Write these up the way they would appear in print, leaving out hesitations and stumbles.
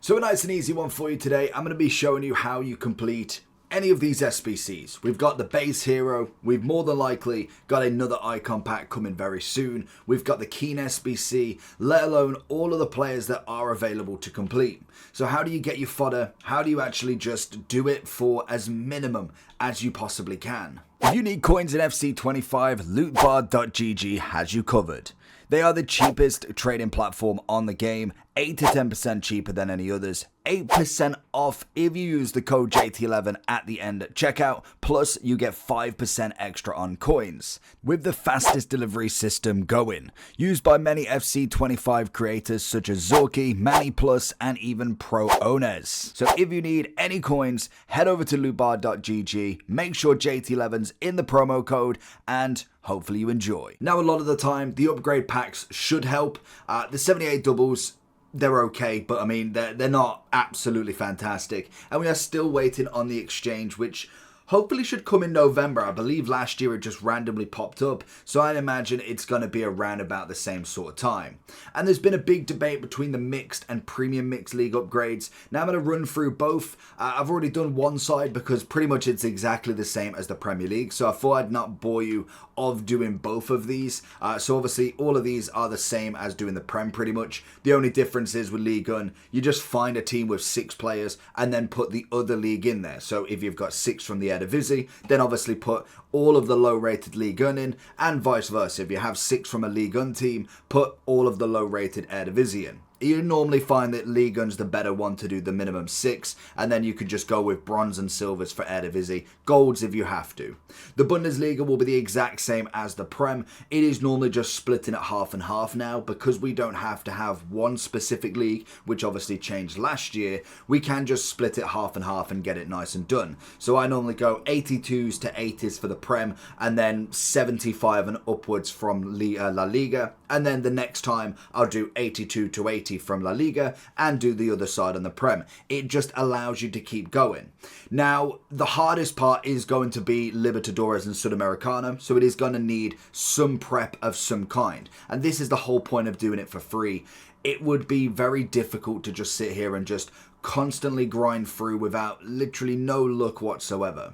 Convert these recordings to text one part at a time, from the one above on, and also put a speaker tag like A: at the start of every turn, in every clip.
A: So a nice and easy one for you today. I'm going to be showing you how you complete any of these SBCs. We've got the base hero. We've more than likely got another icon pack coming very soon. We've got the Keen SBC, let alone all of the players that are available to complete. So how do you get your fodder? How do you actually just do it for as minimum as you possibly can? If you need coins in FC25, lootbar.gg has you covered. They are the cheapest trading platform on the game, 8 to 10% cheaper than any others, 8% off if you use the code JT11 at the end at checkout, plus you get 5% extra on coins, with the fastest delivery system going, used by many FC25 creators such as Zorky, Manny Plus, and even pro owners. So if you need any coins, head over to lootbar.gg, make sure JT11's in the promo code, and hopefully you enjoy. Now, a lot of the time, the upgrade packs should help. The 78 doubles, they're okay, but I mean, they're not absolutely fantastic. And we are still waiting on the exchange, which hopefully should come in November. I believe last year it just randomly popped up, so I imagine it's going to be around about the same sort of time. And there's been a big debate between the mixed and premium mixed league upgrades. Now I'm going to run through both. I've already done one side because pretty much it's exactly the same as the Premier League, so I thought I'd not bore you of doing both of these. So obviously all of these are the same as doing the Prem pretty much. The only difference is with League One, you just find a team with 6 players and then put the other league in there. So if you've got 6 from the Eredivisie, then obviously put all of the low rated League One in, and vice versa. If you have 6 from a League One team, put all of the low rated Eredivisie in. You normally find that League One's the better one to do the minimum 6, and then you could just go with bronze and silvers for Eredivisie, golds if you have to. The Bundesliga will be the exact same as the Prem. It is normally just splitting at half and half now, because we don't have to have one specific league, which obviously changed last year. We can just split it half and half and get it nice and done. So I normally go 82s to 80s for the Prem, and then 75 and upwards from La Liga, and then the next time I'll do 82 to 80 from La Liga and do the other side on the Prem. It just allows you to keep going. Now, the hardest part is going to be Libertadores and Sudamericano, so it is going to need some prep of some kind. And this is the whole point of doing it for free. It would be very difficult to just sit here and just constantly grind through without literally no luck whatsoever.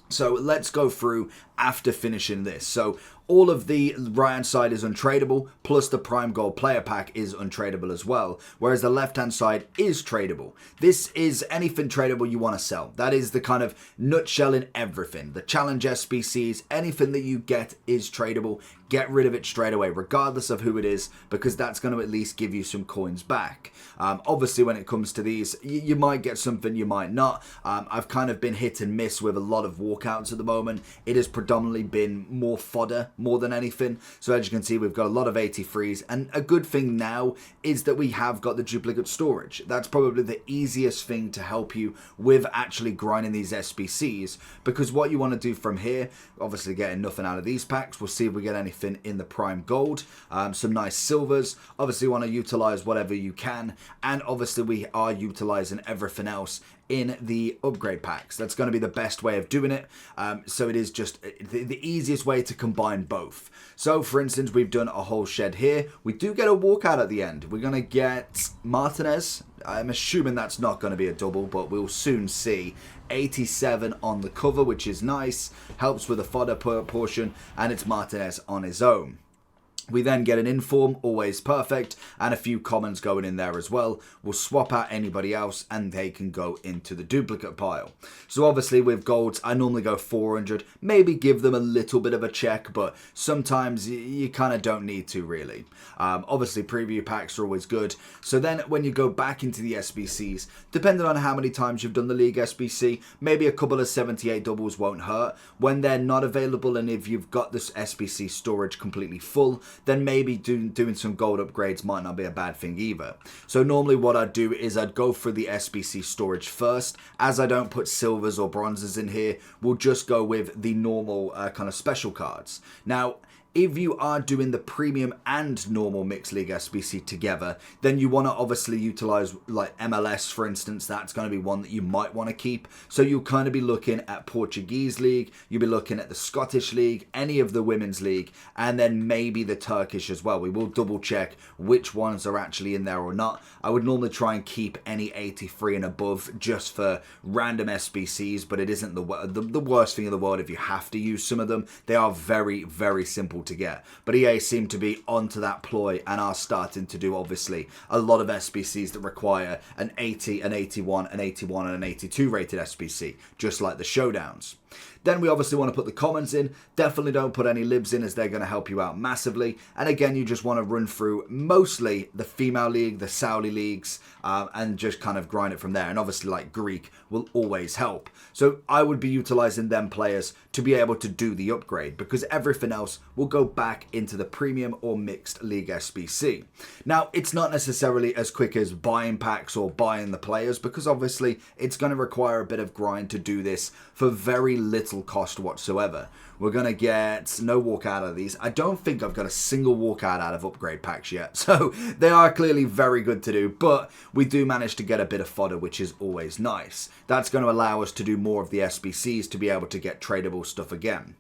A: So let's go through after finishing this. So all of the right hand side is untradeable, plus the Prime Gold player pack is untradeable as well, whereas the left hand side is tradable. This is anything tradable you want to sell. That is the kind of nutshell in everything. The challenge SBCs, anything that you get is tradable. Get rid of it straight away, regardless of who it is, because that's going to at least give you some coins back. Obviously, when it comes to these, you might get something, you might not. I've kind of been hit and miss with a lot of walkouts at the moment. It has predominantly been more fodder more than anything. So as you can see, we've got a lot of 83s, and a good thing now is that we have got the duplicate storage. That's probably the easiest thing to help you with actually grinding these SBCs, because what you want to do from here, obviously getting nothing out of these packs, we'll see if we get anything in the Prime Gold, some nice silvers. Obviously you want to utilize whatever you can, and obviously we are utilizing everything else in the upgrade packs. That's going to be the best way of doing it. So it is just the easiest way to combine both. So for instance, we've done a whole shed here. We do get a walkout at the end. We're going to get Martinez. I'm assuming that's not going to be a double, but we'll soon see. 87 on the cover, which is nice. Helps with the fodder portion, and it's Martinez on his own. We then get an inform, always perfect, and a few commons going in there as well. We'll swap out anybody else and they can go into the duplicate pile. So obviously with golds, I normally go 400, maybe give them a little bit of a check, but sometimes you kind of don't need to really. Obviously preview packs are always good. So then when you go back into the SBCs, depending on how many times you've done the League SBC, maybe a couple of 78 doubles won't hurt. When they're not available, and if you've got this SBC storage completely full, then maybe doing some gold upgrades might not be a bad thing either. So normally what I'd do is I'd go for the SBC storage first. As I don't put silvers or bronzes in here, we'll just go with the normal kind of special cards. Now, If you are doing the premium and normal mixed league SBC together, then you want to obviously utilize like MLS, for instance. That's going to be one that you might want to keep. So you'll kind of be looking at Portuguese league, you'll be looking at the Scottish league, any of the women's league, and then maybe the Turkish as well. We will double check which ones are actually in there or not. I would normally try and keep any 83 and above just for random SBCs, but it isn't the worst thing in the world if you have to use some of them. They are very, very simple to get. But EA seem to be onto that ploy and are starting to do obviously a lot of SBCs that require an 80, an 81, an 81 and an 82 rated SBC, just like the showdowns. Then we obviously want to put the commons in. Definitely don't put any libs in, as they're going to help you out massively. And again, you just want to run through mostly the female league, the Saudi leagues, and just kind of grind it from there. And obviously like Greek will always help. So I would be utilizing them players to be able to do the upgrade, because everything else will go back into the premium or mixed league SBC. Now, it's not necessarily as quick as buying packs or buying the players, because obviously it's going to require a bit of grind to do this for very little cost whatsoever. We're going to get no walkout out of these. I don't think I've got a single walkout out of upgrade packs yet. So they are clearly very good to do, but we do manage to get a bit of fodder, which is always nice. That's going to allow us to do more of the SBCs to be able to get tradable stuff again.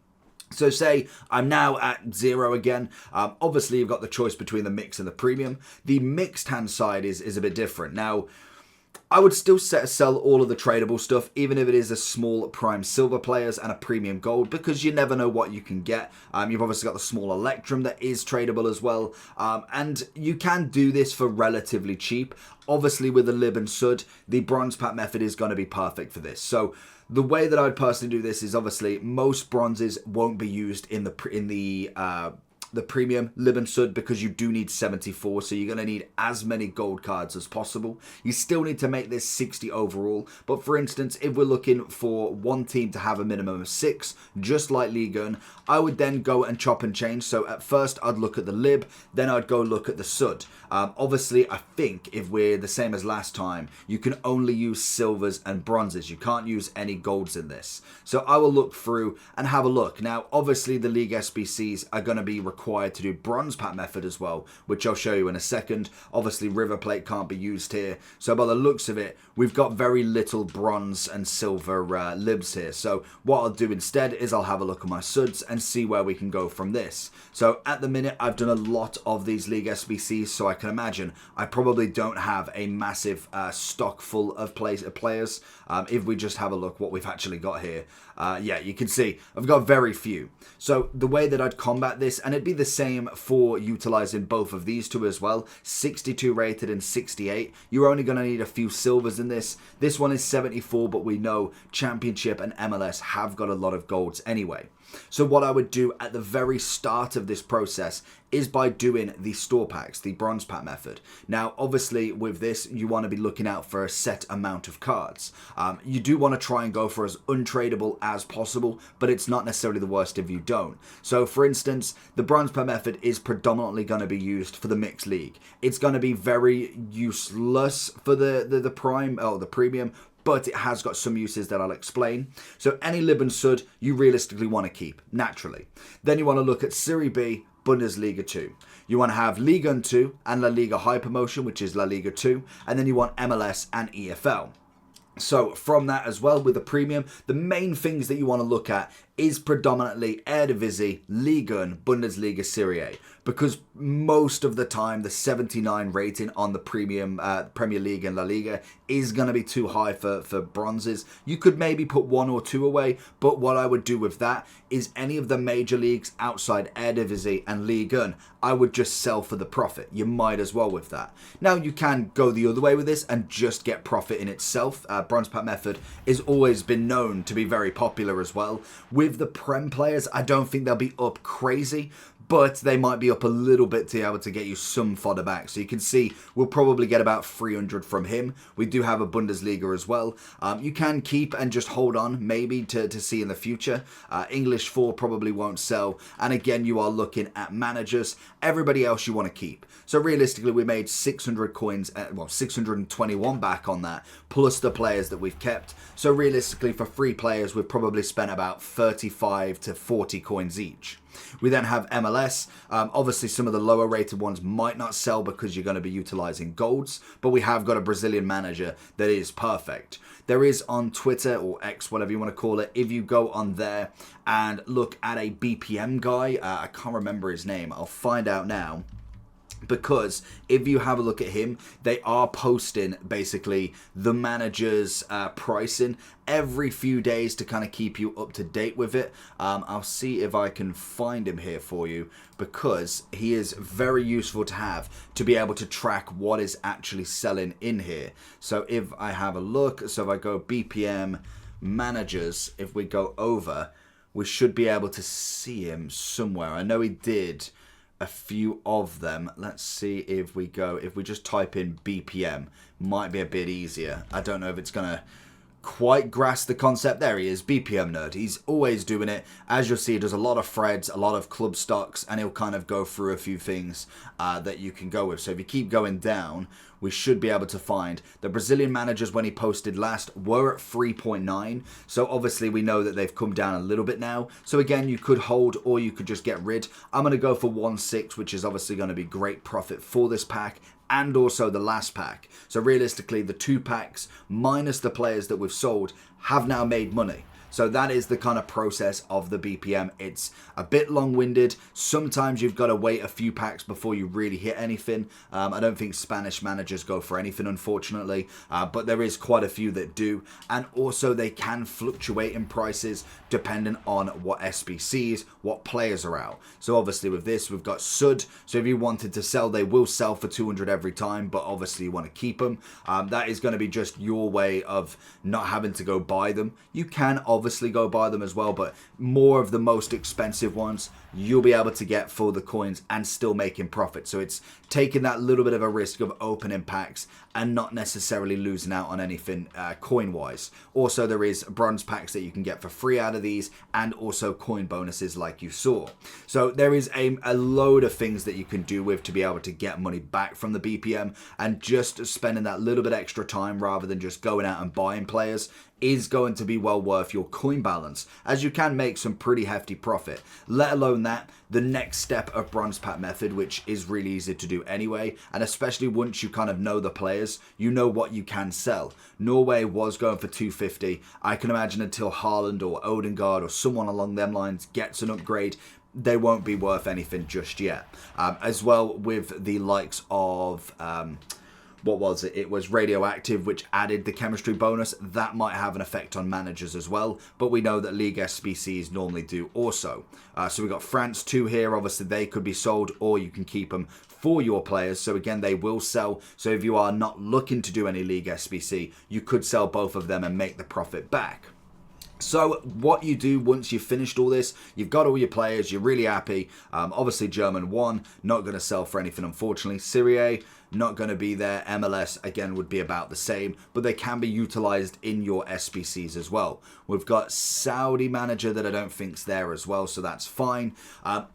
A: So say I'm now at 0 again. Obviously, you've got the choice between the mix and the premium. The mixed hand side is a bit different. Now, I would still sell all of the tradable stuff, even if it is a small prime silver players and a premium gold, because you never know what you can get. You've obviously got the small electrum that is tradable as well. And you can do this for relatively cheap. Obviously, with the lib and sud, the bronze pack method is going to be perfect for this. So the way that I'd personally do this is obviously most bronzes won't be used in the premium lib and sud, because you do need 74, so you're going to need as many gold cards as possible. You still need to make this 60 overall, but for instance, if we're looking for one team to have a minimum of 6, just like Ligue 1, I would then go and chop and change. So at first I'd look at the lib, then I'd go look at the sud. Obviously, I think if we're the same as last time, you can only use silvers and bronzes. You can't use any golds in this. So I will look through and have a look. Now, obviously, the League SBCs are going to be required to do bronze pack method as well, which I'll show you in a second. Obviously, River Plate can't be used here. So by the looks of it, we've got very little bronze and silver libs here. So what I'll do instead is I'll have a look at my suds and see where we can go from this. So at the minute, I've done a lot of these League SBCs, so I can imagine I probably don't have a massive stock full of players. If we just have a look what we've actually got here, yeah, you can see I've got very few. So the way that I'd combat this, and it'd be the same for utilizing both of these two as well, 62 rated and 68, you're only going to need a few silvers in this. This one is 74, but we know Championship and MLS have got a lot of golds anyway. So what I would do at the very start of this process is by doing the store packs, the bronze pack method. Now, obviously, with this, you want to be looking out for a set amount of cards. You do want to try and go for as untradeable as possible, but it's not necessarily the worst if you don't. So, for instance, the bronze pack method is predominantly going to be used for the mixed league. It's going to be very useless for the premium, but it has got some uses that I'll explain. So any lib and sud you realistically want to keep, naturally. Then you want to look at Serie B, Bundesliga 2. You want to have Ligue 1 2 and La Liga High Promotion, which is La Liga 2. And then you want MLS and EFL. So from that as well, with the premium, the main things that you want to look at is predominantly Eredivisie, Ligue 1, Bundesliga, Serie A. Because most of the time, the 79 rating on the premium Premier League and La Liga is going to be too high for bronzes. You could maybe put 1 or 2 away, but what I would do with that is any of the major leagues outside Eredivisie and Ligue 1, I would just sell for the profit. You might as well with that. Now, you can go the other way with this and just get profit in itself. Bronze pack method has always been known to be very popular as well. With the Prem players, I don't think they'll be up crazy, but they might be up a little bit to be able to get you some fodder back. So you can see we'll probably get about 300 from him. We do have a Bundesliga as well. You can keep and just hold on maybe to see in the future. English 4 probably won't sell. And again, you are looking at managers. Everybody else you want to keep. So realistically, we made 600 coins, well, 621 back on that, plus the players that we've kept. So realistically, for 3 players, we've probably spent about 35 to 40 coins each. We then have MLS. Obviously, some of the lower rated ones might not sell because you're going to be utilizing golds, but we have got a Brazilian manager that is perfect. There is on Twitter, or X, whatever you want to call it, if you go on there and look at a BPM guy, I can't remember his name, I'll find out now. Because if you have a look at him, they are posting basically the manager's pricing every few days to kind of keep you up to date with it. I'll see if I can find him here for you, because he is very useful to have to be able to track what is actually selling in here. So if I have a look, so if I go BPM managers, if we go over, we should be able to see him somewhere. I know he did a few of them. Let's see if we just type in BPM, might be a bit easier. I don't know if it's gonna quite grasp the concept. There he is, BPM nerd. He's always doing it. As you'll see, he does a lot of threads, a lot of club stocks, and he'll kind of go through a few things that you can go with. So if you keep going down, we should be able to find the Brazilian managers when he posted last were at 3.9. So obviously we know that they've come down a little bit now. So again, you could hold or you could just get rid. I'm going to go for 1.6, which is obviously going to be great profit for this pack, and also the last pack. So realistically, the 2 packs minus the players that we've sold have now made money. So that is the kind of process of the BPM. It's a bit long-winded. Sometimes you've got to wait a few packs before you really hit anything. I don't think Spanish managers go for anything, unfortunately, but there is quite a few that do. And also they can fluctuate in prices depending on what SBCs, what players are out. So obviously with this, we've got Sud. So if you wanted to sell, they will sell for 200 every time, but obviously you want to keep them. That is going to be just your way of not having to go buy them. You can obviously go buy them as well, but more of the most expensive ones you'll be able to get for the coins and still making profit. So it's taking that little bit of a risk of opening packs and not necessarily losing out on anything coin wise. Also, there is bronze packs that you can get for free out of these, and also coin bonuses like you saw. So there is a load of things that you can do with to be able to get money back from the BPM, and just spending that little bit extra time rather than just going out and buying players is going to be well worth your coin balance, as you can make some pretty hefty profit. Let alone that, the next step of bronze pack method, which is really easy to do anyway, and especially once you kind of know the players, you know what you can sell. Norway was going for 250. I can imagine until Haaland or Odegaard or someone along them lines gets an upgrade, they won't be worth anything just yet. As well with the likes of what was it? It was Radioactive, which added the chemistry bonus. That might have an effect on managers as well, but we know that League SBCs normally do also. So we've got France 2 here. Obviously, they could be sold, or you can keep them for your players. So again, they will sell. So if you are not looking to do any League SBC, you could sell both of them and make the profit back. So what you do once you've finished all this, you've got all your players, you're really happy. Obviously, German 1, not going to sell for anything, unfortunately. Serie A, not going to be there. MLS, again, would be about the same, but they can be utilized in your SBCs as well. We've got Saudi manager that I don't think's there as well, so that's fine.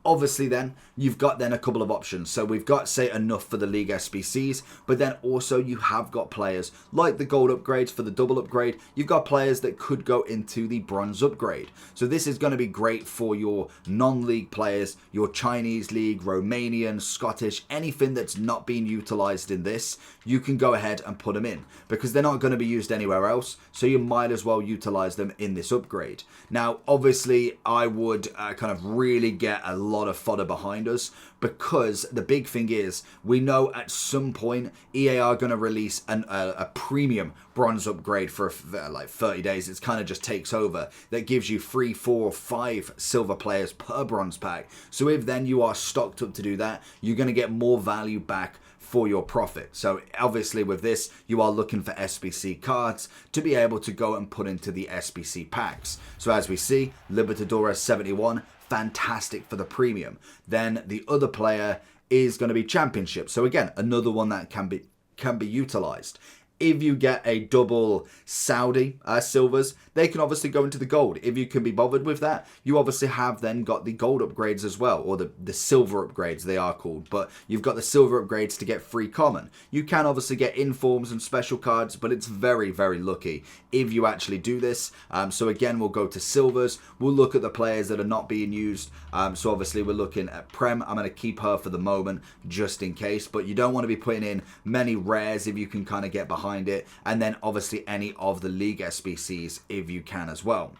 A: Obviously, then, you've got then a couple of options. So we've got, say, enough for the League SBCs, but then also you have got players like the gold upgrades for the double upgrade. You've got players that could go into the bronze upgrade. So this is going to be great for your non-league players, your Chinese league, Romanian, Scottish, anything that's not being utilized in this, you can go ahead and put them in, because they're not going to be used anywhere else, so you might as well utilize them in this upgrade. Now, obviously, I would kind of really get a lot of fodder behind us, because the big thing is, we know at some point EA are going to release a premium bronze upgrade for like 30 days. It kind of just takes over. That gives you 3, 4, 5 silver players per bronze pack. So if then you are stocked up to do that, you're going to get more value back for your profit. So obviously with this, you are looking for SBC cards to be able to go and put into the SBC packs. So as we see, Libertadores 71, fantastic for the premium. Then the other player is going to be Championship. So again, another one that can be utilized. If you get a double Saudi silvers, they can obviously go into the gold. If you can be bothered with that, you obviously have then got the gold upgrades as well, or the silver upgrades they are called. But you've got the silver upgrades to get free common. You can obviously get informs and special cards, but it's very, very lucky if you actually do this. So again, we'll go to silvers. We'll look at the players that are not being used. So obviously we're looking at Prem. I'm going to keep her for the moment just in case, but you don't want to be putting in many rares if you can kind of get behind it, and then obviously any of the league SBCs if you can as well.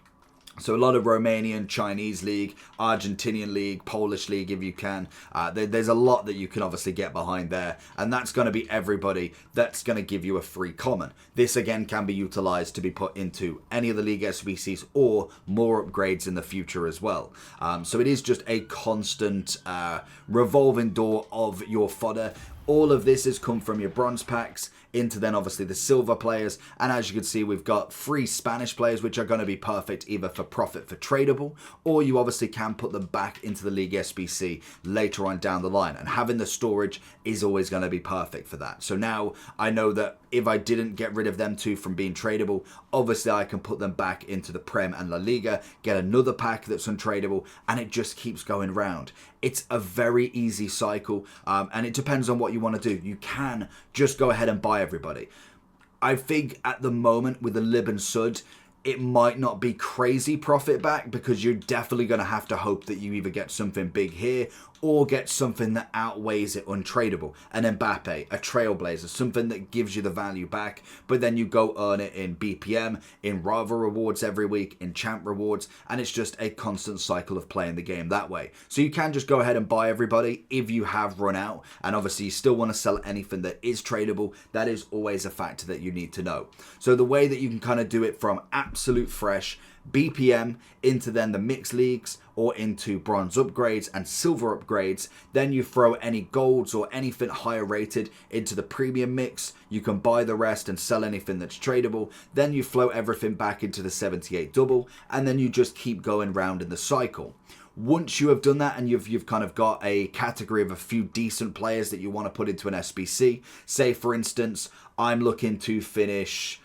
A: So a lot of Romanian, Chinese league, Argentinian league, Polish league if you can. There's a lot that you can obviously get behind there, and that's going to be everybody that's going to give you a free common. This again can be utilized to be put into any of the league SBCs or more upgrades in the future as well. So it is just a constant revolving door of your fodder. All of this has come from your bronze packs into then obviously the silver players, and as you can see we've got 3 Spanish players which are going to be perfect either for profit for tradable, or you obviously can put them back into the league SBC later on down the line, and having the storage is always going to be perfect for that. So now I know that if I didn't get rid of them 2 from being tradable, obviously I can put them back into the Prem and La Liga, get another pack that's untradable, and it just keeps going round. It's a very easy cycle, and it depends on what you want to do. You can just go ahead and buy everybody. I think at the moment with the Lib and Sud, it might not be crazy profit back, because you're definitely going to have to hope that you either get something big here or get something that outweighs it untradable. An Mbappe, a Trailblazer, something that gives you the value back, but then you go earn it in BPM, in rival rewards every week, in champ rewards, and it's just a constant cycle of playing the game that way. So you can just go ahead and buy everybody if you have run out, and obviously you still want to sell anything that is tradable. That is always a factor that you need to know. So the way that you can kind of do it from absolute fresh BPM into then the mixed leagues or into bronze upgrades and silver upgrades, then you throw any golds or anything higher rated into the premium mix. You can buy the rest and sell anything that's tradable. Then you float everything back into the 78 double, and then you just keep going round in the cycle. Once you have done that and you've kind of got a category of a few decent players that you want to put into an SBC, say for instance I'm looking to finish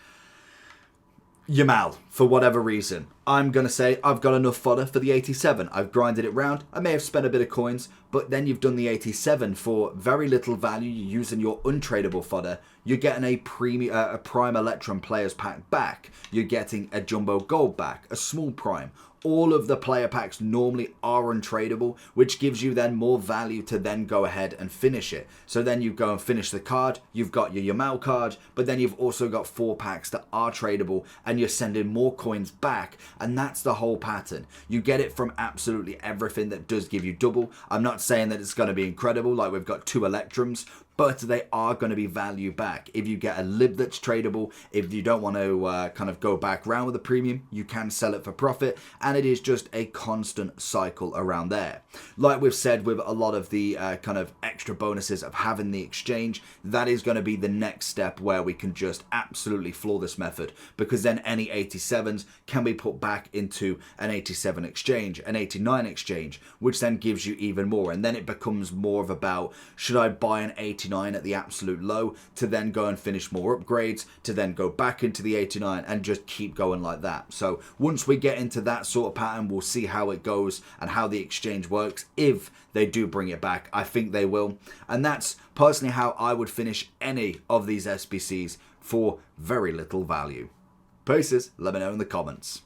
A: Yamal for whatever reason, I'm going to say I've got enough fodder for the 87. I've grinded it round. I may have spent a bit of coins, but then you've done the 87 for very little value. You're using your untradable fodder. You're getting a Prime Electrum Players Pack back. You're getting a Jumbo Gold back, a Small Prime. All of the player packs normally are untradeable, which gives you then more value to then go ahead and finish it. So then you go and finish the card, you've got your Yamal card, but then you've also got 4 packs that are tradable, and you're sending more coins back, and that's the whole pattern. You get it from absolutely everything that does give you double. I'm not saying that it's going to be incredible, like we've got 2 Electrums, but they are going to be value back. If you get a Lib that's tradable, if you don't want to kind of go back around with a premium, you can sell it for profit, and it is just a constant cycle around there. Like we've said with a lot of the kind of extra bonuses of having the exchange, that is going to be the next step where we can just absolutely floor this method, because then any 87s can be put back into an 87 exchange, an 89 exchange, which then gives you even more, and then it becomes more of about, should I buy an 89 at the absolute low to then go and finish more upgrades, to then go back into the 89 and just keep going like that. So once we get into that sort of pattern, we'll see how it goes and how the exchange works. If they do bring it back, I think they will, and that's personally how I would finish any of these SBCs for very little value. Pieces, let me know in the comments.